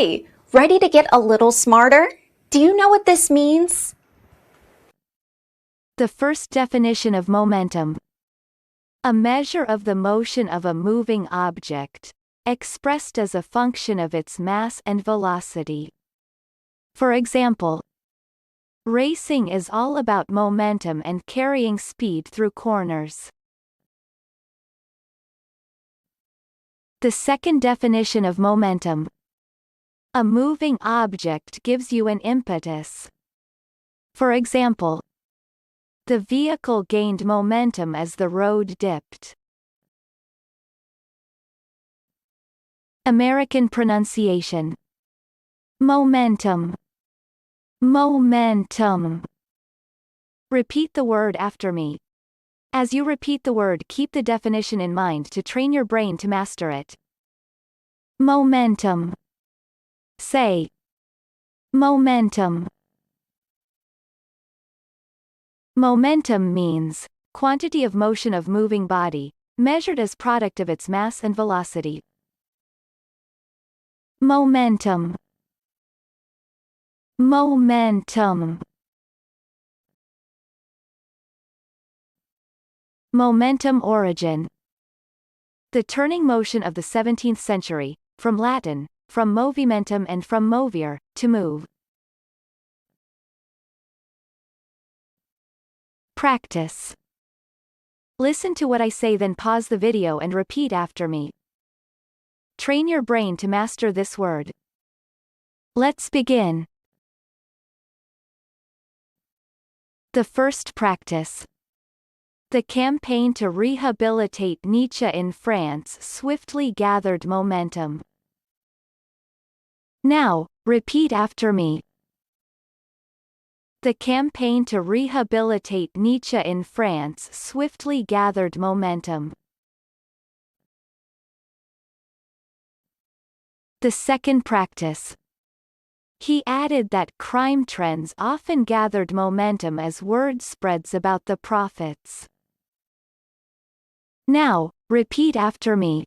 Hi, ready to get a little smarter? Do you know what this means? The first definition of momentum. A measure of the motion of a moving object, expressed as a function of its mass and velocity. For example, racing is all about momentum and carrying speed through corners. The second definition of momentum. A moving object gives you an impetus. For example, the vehicle gained momentum as the road dipped. American pronunciation. Momentum. Momentum. Repeat the word after me. As you repeat the word, keep the definition in mind to train your brain to master it. Momentum. Say. Momentum. Momentum means quantity of motion of moving body, measured as product of its mass and velocity. Momentum. Momentum. Momentum origin. The turning motion of the 17th century, from Latin, from movimentum and from movere, to move. Practice. Listen to what I say, then pause the video and repeat after me. Train your brain to master this word. Let's begin. The first practice. The campaign to rehabilitate Nietzsche in France swiftly gathered momentum. Now, repeat after me. The campaign to rehabilitate Nietzsche in France swiftly gathered momentum. The second practice. He added that crime trends often gathered momentum as word spreads about the prophets. Now, repeat after me.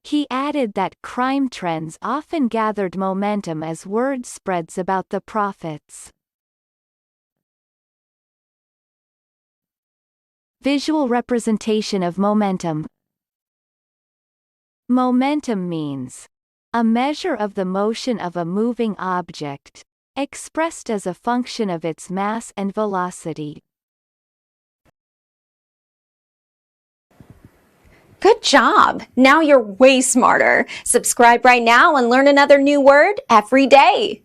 He added that crime trends often gathered momentum as word spreads about the prophets. Visual representation of momentum. Momentum means a measure of the motion of a moving object, expressed as a function of its mass and velocity. Good job! Now you're way smarter. Subscribe right now and learn another new word every day.